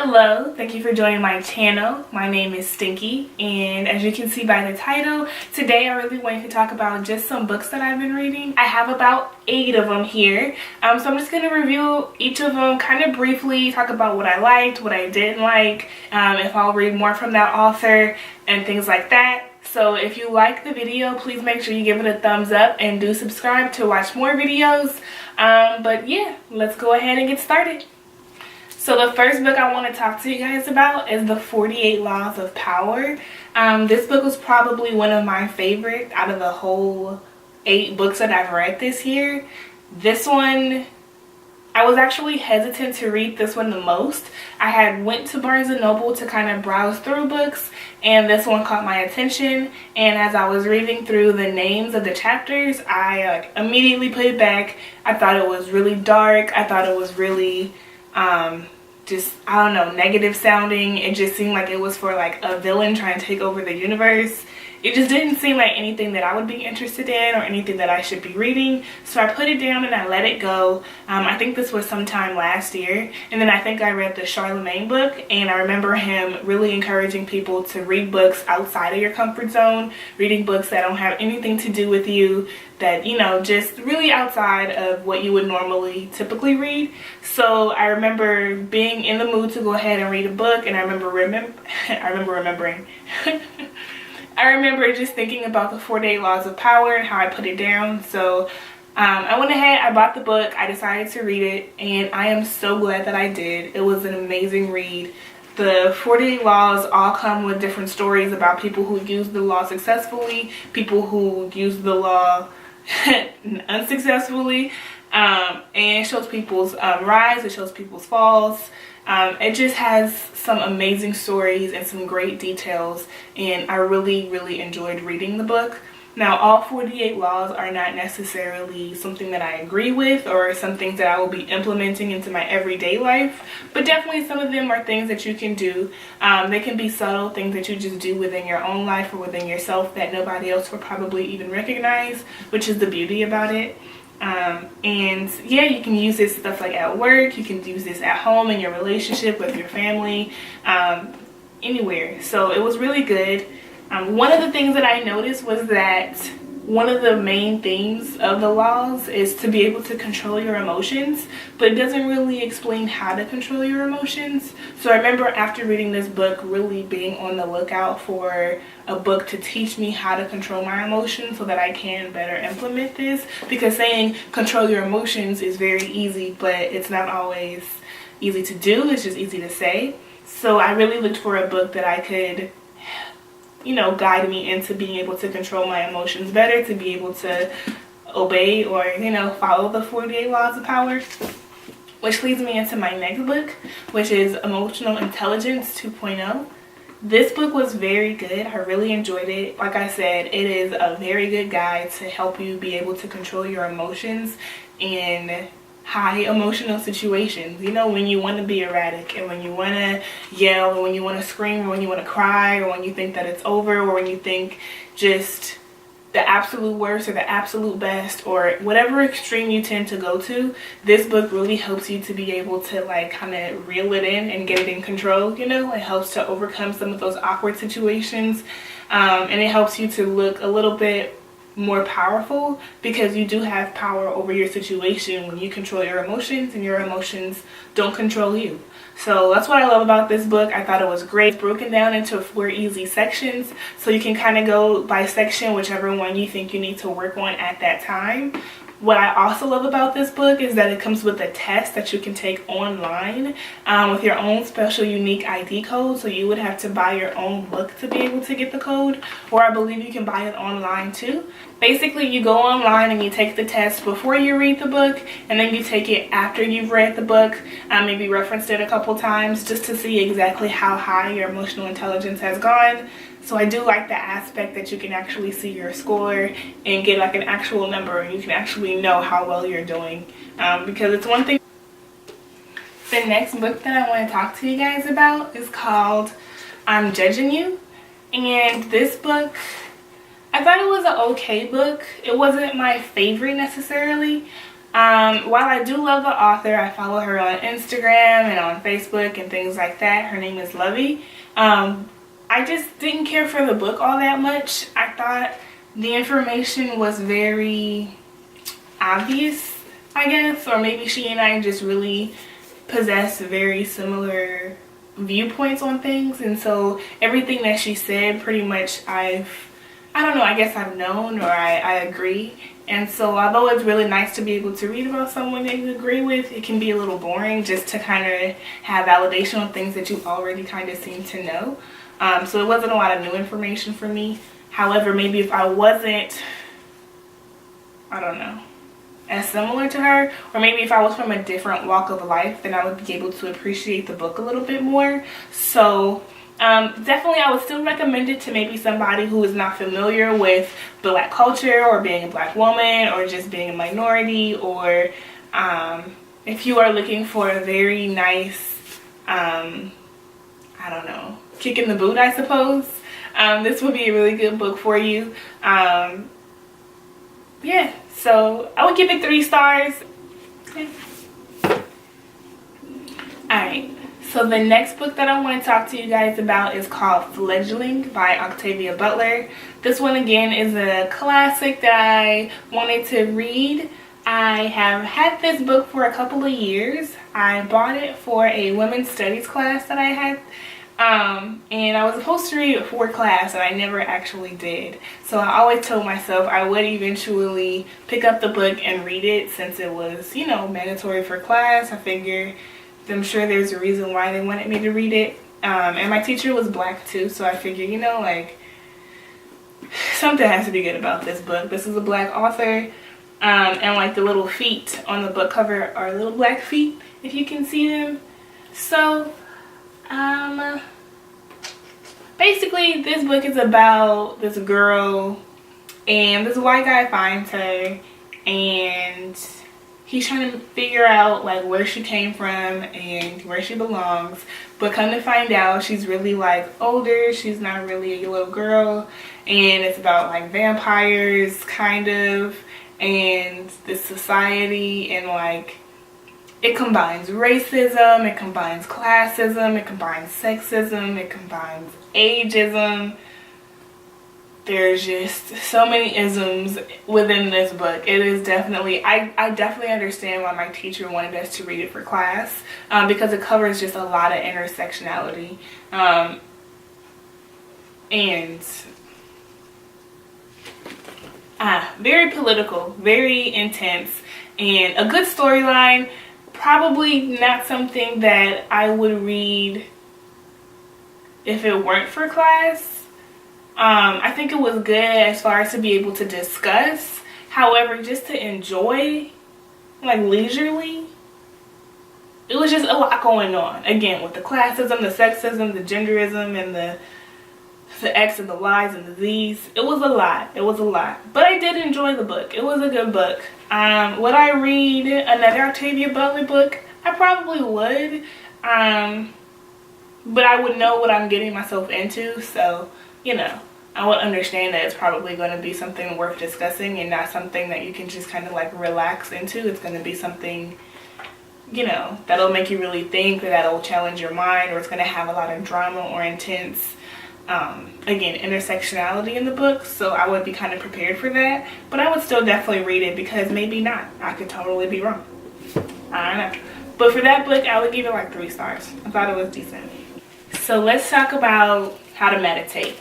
Hello, thank you for joining my channel. My name is Stinky, and as you can see by the title, today I really wanted to talk about just some books that I've been reading. I have about 8 of them here, so I'm just going to review each of them kind of briefly, talk about what I liked, what I didn't like, if I'll read more from that author, and things like that. So if you like the video, please make sure you give it a thumbs up and do subscribe to watch more videos. But yeah, let's go ahead and get started. So the first book I want to talk to you guys about is The 48 Laws of Power. This book was probably one of my favorite out of the whole 8 books that I've read this year. This one, I was actually hesitant to read this one the most. I had went to Barnes & Noble to kind of browse through books, and this one caught my attention. And as I was reading through the names of the chapters, I immediately put it back. I thought it was really dark. I thought it was really just, I don't know, negative sounding. It just seemed like it was for like a villain trying to take over the universe. It just didn't seem like anything that I would be interested in or anything that I should be reading. So I put it down and I let it go. I think this was sometime last year. And then I think I read the Charlemagne book, and I remember him really encouraging people to read books outside of your comfort zone, reading books that don't have anything to do with you, that, you know, just really outside of what you would normally typically read. So I remember being in the mood to go ahead and read a book, and I remember remembering I remember just thinking about the 48 Laws of Power and how I put it down. So I went ahead, I bought the book, I decided to read it, and I am so glad that I did. It was an amazing read. The 48 Laws all come with different stories about people who use the law successfully, people who use the law unsuccessfully, and it shows people's rise, it shows people's falls. It just has some amazing stories and some great details, and I really enjoyed reading the book. Now, all 48 laws are not necessarily something that I agree with or some things that I will be implementing into my everyday life, but definitely some of them are things that you can do. They can be subtle things that you just do within your own life or within yourself that nobody else will probably even recognize, which is the beauty about it. And yeah, you can use this stuff like at work, you can use this at home in your relationship with your family, anywhere. So it was really good. One of the things that I noticed was that one of the main themes of the laws is to be able to control your emotions, but it doesn't really explain how to control your emotions. So I remember after reading this book really being on the lookout for a book to teach me how to control my emotions so that I can better implement this, because saying control your emotions is very easy, but it's not always easy to do. It's just easy to say. So I really looked for a book that I could, you know, guide me into being able to control my emotions better, to be able to obey or, you know, follow the 48 Laws of Power. Which leads me into my next book, which is Emotional Intelligence 2.0. This book was very good. I really enjoyed it. Like I said, it is a very good guide to help you be able to control your emotions in high emotional situations. You know, when you want to be erratic and when you want to yell or when you want to scream or when you want to cry or when you think that it's over or when you think just the absolute worst or the absolute best or whatever extreme you tend to go to, this book really helps you to be able to like kind of reel it in and get it in control. You know, it helps to overcome some of those awkward situations, and it helps you to look a little bit more powerful, because you do have power over your situation when you control your emotions and your emotions don't control you. So that's what I love about this book. I thought it was great. It's broken down into 4 easy sections, so you can kind of go by section, whichever one you think you need to work on at that time. What I also love about this book is that it comes with a test that you can take online with your own special unique ID code. So you would have to buy your own book to be able to get the code, or I believe you can buy it online too. Basically, you go online and you take the test before you read the book, and then you take it after you've read the book, maybe referenced it a couple times, just to see exactly how high your emotional intelligence has gone. So I do like the aspect that you can actually see your score and get like an actual number, and you can actually know how well you're doing, because it's one thing. The next book that I want to talk to you guys about is called I'm Judging You, and this book, I thought it was an okay book. It wasn't my favorite necessarily. While I do love the author, I follow her on Instagram and on Facebook and things like that. Her name is Lovey. I just didn't care for the book all that much. I thought the information was very obvious, I guess, or maybe she and I just really possess very similar viewpoints on things, and so everything that she said pretty much I don't know, I guess I've known, or I agree. And so although it's really nice to be able to read about someone that you agree with, it can be a little boring just to kind of have validation on things that you already kind of seem to know. So it wasn't a lot of new information for me. However, maybe if I wasn't, I don't know, as similar to her, or maybe if I was from a different walk of life, then I would be able to appreciate the book a little bit more. So definitely I would still recommend it to maybe somebody who is not familiar with Black culture, or being a Black woman, or just being a minority, or if you are looking for a very nice, I don't know, kick in the boot, I suppose. This would be a really good book for you. Yeah, so I would give it 3 stars. Yeah. Alright, so the next book that I want to talk to you guys about is called Fledgling by Octavia Butler. This one again is a classic that I wanted to read. I have had this book for a couple of years. I bought it for a women's studies class that I had. And I was supposed to read it for class, and I never actually did. So I always told myself I would eventually pick up the book and read it, since it was, you know, mandatory for class. I figured, I'm sure there's a reason why they wanted me to read it. And my teacher was Black too, so I figured, you know, like, something has to be good about this book. This is a Black author, and like the little feet on the book cover are little Black feet, if you can see them. So basically this book is about this girl, and this white guy finds her, and he's trying to figure out like where she came from and where she belongs. But come to find out, she's really like older. She's not really a little girl, and it's about like vampires kind of, and this society, and like it combines racism, it combines classism, it combines sexism, it combines ageism. There's just so many isms within this book. It is definitely, I definitely understand why my teacher wanted us to read it for class, because it covers just a lot of intersectionality, and very political, very intense, and a good storyline. Probably not something that I would read if it weren't for class. I think it was good as far as to be able to discuss. However, just to enjoy, like leisurely, it was just a lot going on. Again, with the classism, the sexism, the genderism, and the X and the Y's and the Z's. It was a lot. It was a lot. But I did enjoy the book. It was a good book. Would I read another Octavia Butler book? I probably would. But I would know what I'm getting myself into. So, you know, I would understand that it's probably going to be something worth discussing, and not something that you can just kind of like relax into. It's going to be something, you know, that'll make you really think, or that'll challenge your mind, or it's going to have a lot of drama or intense, again, intersectionality in the book. So I would be kind of prepared for that. But I would still definitely read it, because maybe not. I could totally be wrong. I don't know. But for that book, I would give it like 3 stars. I thought it was decent. So let's talk about how to meditate.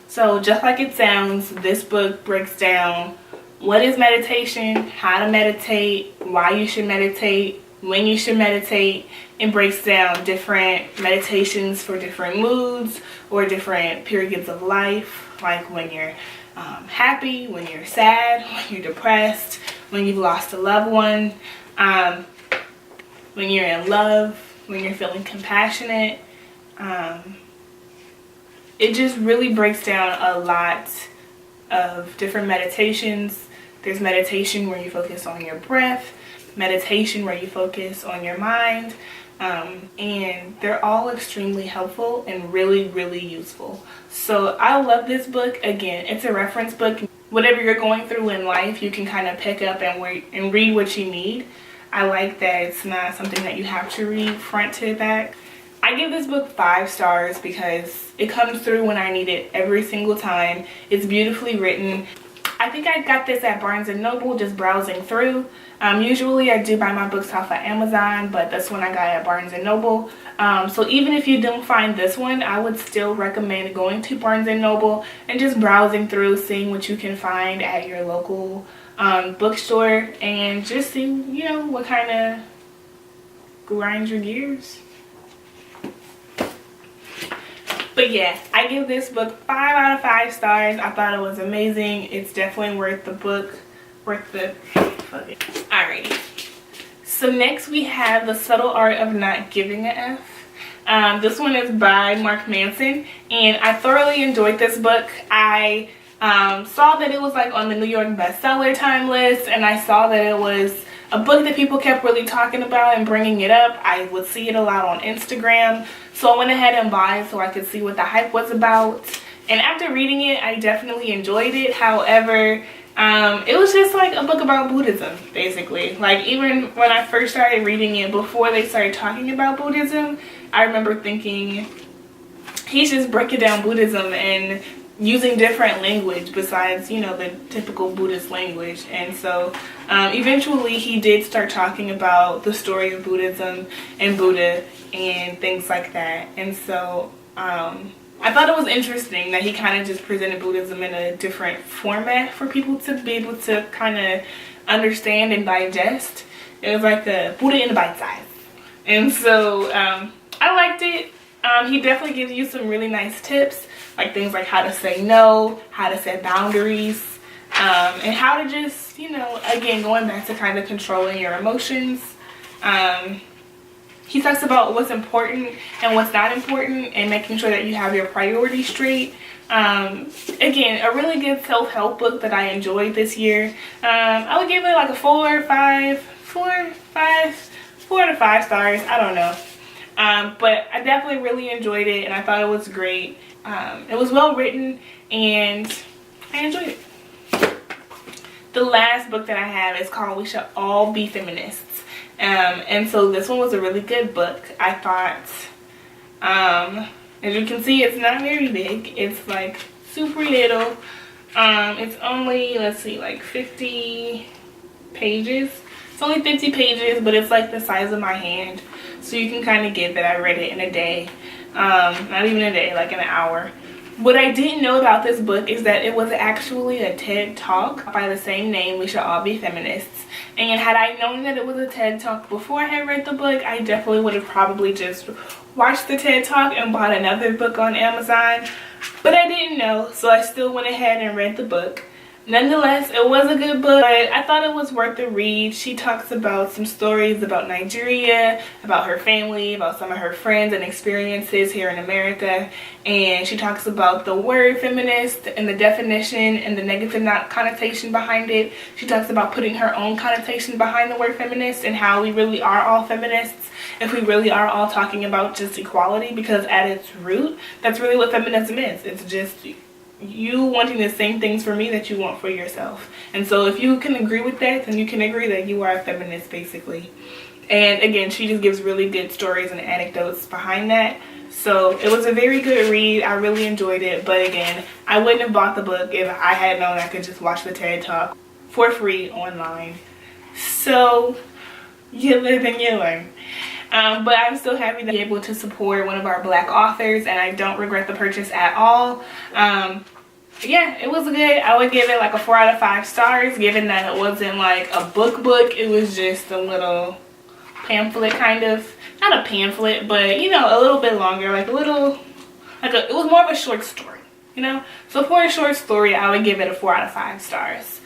So just like it sounds, this book breaks down what is meditation, how to meditate, why you should meditate, when you should meditate. It breaks down different meditations for different moods or different periods of life, like when you're happy, when you're sad, when you're depressed, when you've lost a loved one, when you're in love, when you're feeling compassionate. It just really breaks down a lot of different meditations. There's meditation where you focus on your breath, meditation where you focus on your mind, and they're all extremely helpful and really, really useful. So I love this book. Again, it's a reference book. whatever you're going through in life, you can kind of pick up and read what you need. I like that it's not something that you have to read front to back. I give this book 5 stars because it comes through when I need it every single time. It's beautifully written. I think I got this at Barnes & Noble just browsing through. Usually I do buy my books off of Amazon, but this one I got at Barnes & Noble. So even if you don't find this one, I would still recommend going to Barnes & Noble and just browsing through, seeing what you can find at your local bookstore, and just see, you know, what kind of grinds your gears. But yeah, I give this book 5 out of 5 stars. I thought it was amazing. It's definitely worth the book. Alrighty. So next we have The Subtle Art of Not Giving a F. This one is by Mark Manson, and I thoroughly enjoyed this book. I saw that it was like on the New York bestseller time list, and I saw that it was a book that people kept really talking about and bringing it up. I would see it a lot on Instagram, so I went ahead and bought it so I could see what the hype was about. And after reading it, I definitely enjoyed it. However, it was just like a book about Buddhism, basically. Like, even when I first started reading it, before they started talking about Buddhism, I remember thinking, he's just breaking down Buddhism and using different language besides, you know, the typical Buddhist language. And so eventually he did start talking about the story of Buddhism and Buddha and things like that. And so I thought it was interesting that he kind of just presented Buddhism in a different format for people to be able to kind of understand and digest. It was like a Buddha in a bite size. And so I liked it. He definitely gives you some really nice tips, like things like how to say no, how to set boundaries, and how to just, you know, again, going back to kind of controlling your emotions. He talks about what's important and what's not important and making sure that you have your priorities straight. Again, a really good self-help book that I enjoyed this year. I would give it like a 4 out of 5 stars. I don't know. But I definitely really enjoyed it, and I thought it was great. It was well written, and I enjoyed it. The last book that I have is called We Should All Be Feminists. And so this one was a really good book. I thought, as you can see, it's not very big. It's like super little. It's only, let's see, like 50 pages. It's only 50 pages, but it's like the size of my hand. So you can kind of get that I read it in a day. Not even a day, like in an hour. What I didn't know about this book is that it was actually a TED Talk by the same name, We Should All Be Feminists. And had I known that it was a TED Talk before I had read the book, I definitely would have probably just watched the TED Talk and bought another book on Amazon. But I didn't know, so I still went ahead and read the book. Nonetheless, it was a good book, but I thought it was worth the read. She talks about some stories about Nigeria, about her family, about some of her friends and experiences here in America. And she talks about the word feminist and the definition and the negative connotation behind it. She talks about putting her own connotation behind the word feminist and how we really are all feminists if we really are all talking about just equality, because at its root, that's really what feminism is. It's just you wanting the same things for me that you want for yourself. And so if you can agree with that, then you can agree that you are a feminist, basically. And again, she just gives really good stories and anecdotes behind that. So it was a very good read. I really enjoyed it. But again, I wouldn't have bought the book if I had known I could just watch the TED Talk for free online. So you live and you learn. But I'm still happy to be able to support one of our Black authors, and I don't regret the purchase at all. Yeah, it was good. I would give it like a 4 out of 5 stars, given that it wasn't like a book. It was just a little pamphlet, kind of. Not a pamphlet, but you know, a little bit longer, like a little, it was more of a short story, you know. So for a short story, I would give it a 4 out of 5 stars.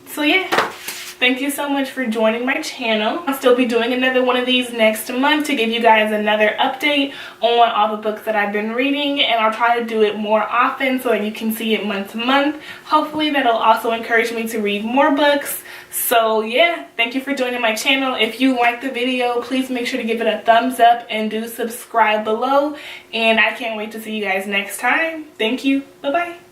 So yeah. Thank you so much for joining my channel. I'll still be doing another one of these next month to give you guys another update on all the books that I've been reading, and I'll try to do it more often so that you can see it month to month. Hopefully that'll also encourage me to read more books. So yeah, thank you for joining my channel. If you liked the video, please make sure to give it a thumbs up and do subscribe below, and I can't wait to see you guys next time. Thank you. Bye-bye.